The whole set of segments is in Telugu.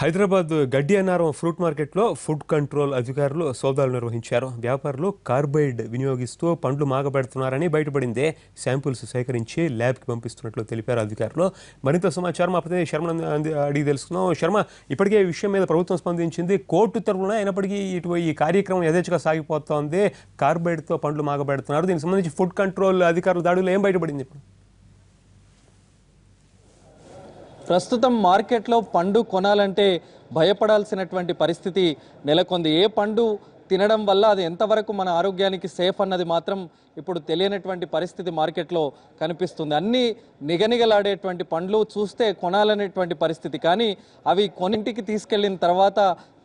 హైదరాబాద్ గడ్డి అన్నారం ఫ్రూట్ మార్కెట్లో ఫుడ్ కంట్రోల్ అధికారులు సోదాలు నిర్వహించారు. వ్యాపారులు కార్బైడ్ వినియోగిస్తూ పండ్లు మాగబెడుతున్నారని బయటపడిందే. శాంపుల్స్ సేకరించి ల్యాబ్కి పంపిస్తున్నట్లు తెలిపారు అధికారులు. మరింత సమాచారం మా ప్రతినిధి శర్మ అడిగి తెలుసుకున్నాం. శర్మ, ఇప్పటికే ఈ విషయం మీద ప్రభుత్వం స్పందించింది. కోర్టు తరఫున అయినప్పటికీ ఈ కార్యక్రమం యథేచ్ఛగా సాగిపోతోంది. కార్బైడ్తో పండ్లు మాగబెడుతున్నారు. దీనికి సంబంధించి ఫుడ్ కంట్రోల్ అధికారుల దాడులు ఏం బయటపడింది ఇప్పుడు? ప్రస్తుతం మార్కెట్లో పండు కొనాలంటే భయపడాల్సినటువంటి పరిస్థితి నెలకొంది. ఏ పండు తినడం వల్ల అది ఎంతవరకు మన ఆరోగ్యానికి సేఫ్ అన్నది మాత్రం ఇప్పుడు తెలియనటువంటి పరిస్థితి మార్కెట్లో కనిపిస్తుంది. అన్ని నిగనిగలాడేటువంటి పండ్లు చూస్తే కొనాలనేటువంటి పరిస్థితి, కానీ అవి కొన్నింటికి తీసుకెళ్లిన తర్వాత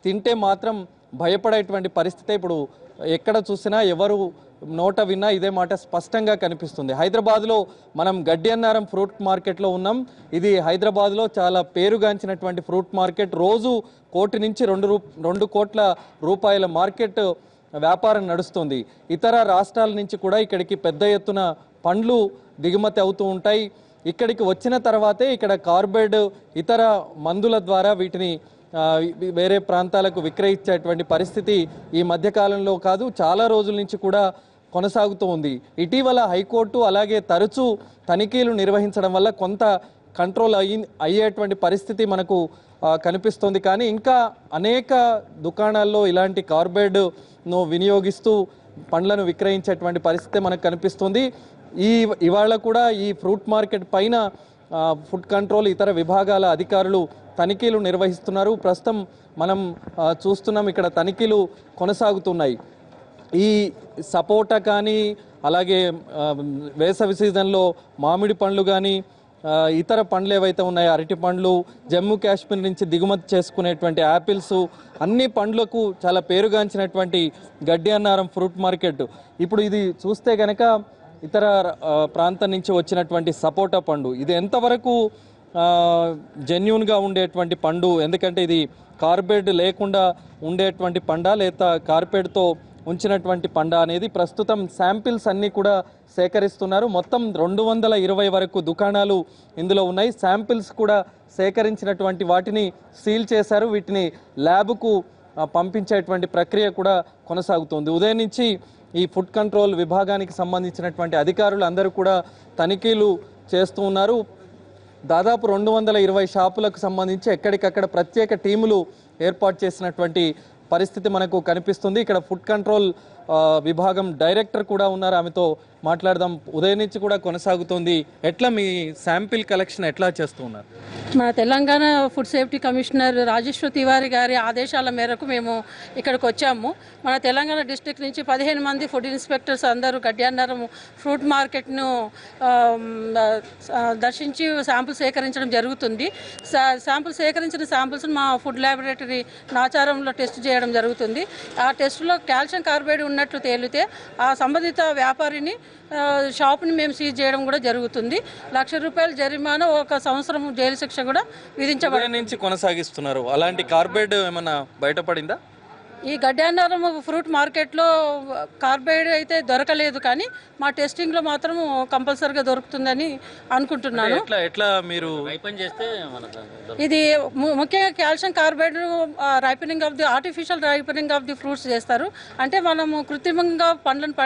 తింటే మాత్రం భయపడేటువంటి పరిస్థితి ఇప్పుడు ఎక్కడ చూసినా ఎవరు నోట విన్నా ఇదే మాట స్పష్టంగా కనిపిస్తుంది. హైదరాబాద్లో మనం గడ్డి అన్నారం ఫ్రూట్ మార్కెట్లో ఉన్నాం. ఇది హైదరాబాద్లో చాలా పేరుగాంచినటువంటి ఫ్రూట్ మార్కెట్. రోజు 1 కోటి నుంచి 2 కోట్ల రూపాయల మార్కెట్ వ్యాపారం నడుస్తుంది. ఇతర రాష్ట్రాల నుంచి కూడా ఇక్కడికి పెద్ద ఎత్తున పండ్లు దిగుమతి అవుతూ ఉంటాయి. ఇక్కడికి వచ్చిన తర్వాతే ఇక్కడ కార్బైడ్ ఇతర మందుల ద్వారా వీటిని వేరే ప్రాంతాలకు విక్రయించేటువంటి పరిస్థితి ఈ మధ్యకాలంలో కాదు, చాలా రోజుల నుంచి కూడా కొనసాగుతూ ఉంది. ఇటీవల హైకోర్టు అలాగే తరచూ తనిఖీలు నిర్వహించడం వల్ల కొంత కంట్రోల్ అయ్యేటువంటి పరిస్థితి మనకు కనిపిస్తుంది. కానీ ఇంకా అనేక దుకాణాల్లో ఇలాంటి కార్బైడ్ను వినియోగిస్తూ పండ్లను విక్రయించేటువంటి పరిస్థితి మనకు కనిపిస్తుంది. ఇవాళ కూడా ఈ ఫ్రూట్ మార్కెట్ పైన ఫుడ్ కంట్రోల్ ఇతర విభాగాల అధికారులు తనిఖీలు నిర్వహిస్తున్నారు. ప్రస్తుతం మనం చూస్తున్నాం, ఇక్కడ తనిఖీలు కొనసాగుతున్నాయి. ఈ సపోటా కానీ అలాగే వేసవి సీజన్లో మామిడి పండ్లు కానీ ఇతర పండ్లు ఏవైతే ఉన్నాయో అరటి పండ్లు, జమ్మూ కాశ్మీర్ నుంచి దిగుమతి చేసుకునేటువంటి యాపిల్స్, అన్ని పండ్లకు చాలా పేరుగాంచినటువంటి గడ్డి అన్నారం ఫ్రూట్ మార్కెట్. ఇప్పుడు ఇది చూస్తే కనుక ఇతర ప్రాంతం నుంచి వచ్చినటువంటి సపోటా పండు, ఇది ఎంతవరకు జెన్యూన్గా ఉండేటువంటి పండు, ఎందుకంటే ఇది కార్బైడ్ లేకుండా ఉండేటువంటి పండా లేదా కార్బైడ్తో ఉంచినటువంటి పండ అనేది ప్రస్తుతం శాంపిల్స్ అన్నీ కూడా సేకరిస్తున్నారు. మొత్తం 220 వరకు దుకాణాలు ఇందులో ఉన్నాయి. శాంపిల్స్ కూడా సేకరించినటువంటి వాటిని సీల్ చేశారు. వీటిని ల్యాబ్కు పంపించేటువంటి ప్రక్రియ కూడా కొనసాగుతుంది. ఉదయం నుంచి ఈ ఫుడ్ కంట్రోల్ విభాగానికి సంబంధించినటువంటి అధికారులు అందరూ కూడా తనిఖీలు చేస్తూ ఉన్నారు. దాదాపు 220 షాపులకు సంబంధించి ఎక్కడికక్కడ ప్రత్యేక టీములు ఏర్పాటు చేసినటువంటి పరిస్థితి మనకు కనిపిస్తుంది. ఇక్కడ ఫుడ్ కంట్రోల్ విభాగం డైరెక్టర్ కూడా ఉన్నారు, ఆమెతో మాట్లాడదాం. ఉదయం నుంచి కూడా కొనసాగుతుంది. ఎట్లా మీ శాంపిల్ కలెక్షన్ ఎట్లా చేస్తూ ఉన్నారు? మన Telangana food safety commissioner Rajeshwar Tiwari గారి ఆదేశాల మేరకు మేము ఇక్కడికి వచ్చాము. మన తెలంగాణ డిస్ట్రిక్ట్ నుంచి 15 మంది ఫుడ్ ఇన్స్పెక్టర్స్ అందరూ గడ్డి అన్నారం ఫ్రూట్ మార్కెట్ను దర్శించి శాంపుల్ సేకరించడం జరుగుతుంది. శాంపుల్ సేకరించిన శాంపుల్స్ మా ఫుడ్ ల్యాబొరేటరీ నాచారంలో టెస్ట్ చేయడం జరుగుతుంది. ఆ టెస్టులో కాల్షియం కార్బైడ్ ఉన్నట్లు తేలితే ఆ సంబంధిత వ్యాపారిని షాప్ని మేము సీజ్ చేయడం కూడా జరుగుతుంది. ₹1,00,000 జరిమానా, 1 సంవత్సరం జైలు శిక్ష కూడా విధించబడి నుంచి కొనసాగిస్తున్నారు. అలాంటి కార్బైడ్ ఏమన్నా బయటపడిందా? ఈ గడ్డి అన్నారం ఫ్రూట్ మార్కెట్లో కార్బైడ్ అయితే దొరకలేదు, కానీ మా టెస్టింగ్లో మాత్రం కంపల్సరీగా దొరుకుతుందని అనుకుంటున్నాను. ఇది ముఖ్యంగా calcium carbide ripening of the artificial ripening of the fruits చేస్తారు. అంటే మనము కృత్రిమంగా పండ్లను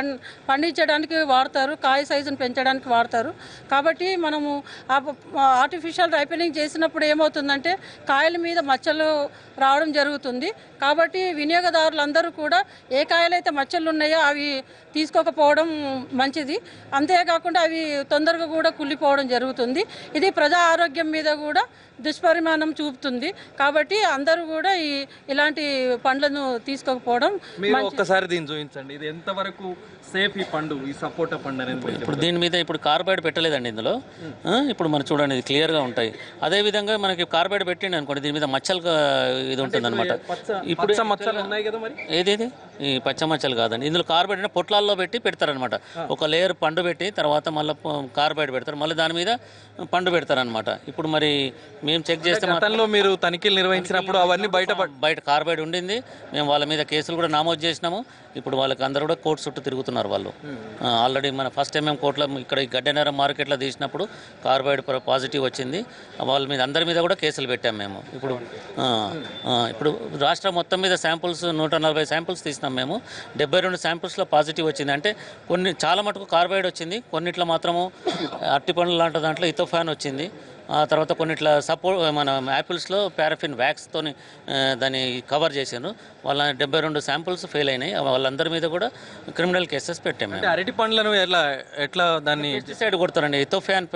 పండించడానికి వాడతారు, కాయ సైజును పెంచడానికి వాడతారు. కాబట్టి మనము ఆర్టిఫిషియల్ రైపనింగ్ చేసినప్పుడు ఏమవుతుందంటే కాయల మీద మచ్చలు రావడం జరుగుతుంది. కాబట్టి వినియోగదారులందరూ కూడా ఏ కాయలైతే మచ్చలు ఉన్నాయో అవి తీసుకోకపోవడం మంచిది. అంతేకాకుండా అవి తొందరగా కూడా కుళ్ళిపోవడం జరుగుతుంది. ఇది ప్రజా ఆరోగ్యం మీద కూడా దుష్పరిమాణం చూపుతుంది. కాబట్టి అందరూ కూడా ఇలాంటి పండ్లను తీసుకోకపోవడం. ఒక్కసారి దీన్ని చూపించండి, ఇది ఎంతవరకు సేఫ్ ఈ పండు, ఈ సపోటా పండు అనేది? ఇప్పుడు దీని మీద ఇప్పుడు కార్బైడ్ పెట్టలేదండి ఇందులో. ఇప్పుడు మనం చూడండి, ఇది క్లియర్గా ఉంటాయి. అదేవిధంగా మనకి కార్బైడ్ పెట్టిండి అనుకోండి, దీని మీద మచ్చలు ఇది ఉంటుంది అనమాట. ఇప్పుడు మచ్చలు ఉన్నాయి కదా మరి, ఏది ఈ పచ్చమచ్చలు కాదండి. ఇందులో కార్బైడ్ అంటే పొట్లాల్లో పెట్టి పెడతారనమాట. ఒక లేయర్ పండు పెట్టి తర్వాత మళ్ళీ కార్బైడ్ పెడతారు, మళ్ళీ దాని మీద పండు పెడతారనమాట. ఇప్పుడు మరి మేము చెక్ చేస్తే గతంలో మీరు తనిఖీలు నిర్వహించినప్పుడు అవన్నీ బయట కార్బైడ్ ఉండింది. మేము వాళ్ళ మీద కేసులు కూడా నమోదు చేసినాము. ఇప్పుడు వాళ్ళకి అందరూ కూడా కోర్టు చుట్టూ తిరుగుతున్నారు వాళ్ళు. ఆల్రెడీ మన ఫస్ట్ టైం మేము కోర్టులో ఇక్కడ ఈ గడ్డెనరం మార్కెట్లో తీసినప్పుడు కార్బైడ్ పాజిటివ్ వచ్చింది. వాళ్ళ మీద అందరి మీద కూడా కేసులు పెట్టాము మేము. ఇప్పుడు రాష్ట్రం మొత్తం మీద శాంపుల్స్ 140 శాంపుల్స్ తీసినాం మేము. 72 శాంపుల్స్లో పాజిటివ్ వచ్చింది. అంటే కొన్ని చాలా మటుకు కార్బైడ్ వచ్చింది, కొన్నిట్లో మాత్రము అరటిపండ్లు లాంటి దాంట్లో ఇథోఫాన్ వచ్చింది. ఆ తర్వాత కొన్నిట్ల మన యాపిల్స్లో పారాఫిన్ వ్యాక్స్తోని దాన్ని కవర్ చేశాను. వాళ్ళ 72 శాంపుల్స్ ఫెయిల్ అయినాయి. వాళ్ళందరి మీద కూడా క్రిమినల్ కేసెస్ పెట్టాము. అరటి పండ్లను ఎట్లా దాన్ని పెస్టిసైడ్ కొడతారండి, ఇథోఫాన్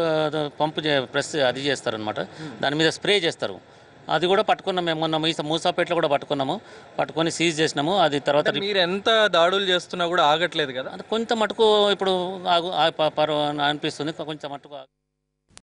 పంపు ప్రెస్ అది చేస్తారనమాట. దాని మీద స్ప్రే చేస్తారు. అది కూడా పట్టుకున్నాం మేము మొన్న మూసాపేటలో కూడా పట్టుకొని సీజ్ చేసినాము. అది తర్వాత మీరు ఎంత దాడులు చేస్తున్నా కూడా ఆగట్లేదు కదా, కొంత మటుకు ఇప్పుడు అనిపిస్తుంది, కొంచెం మటుకు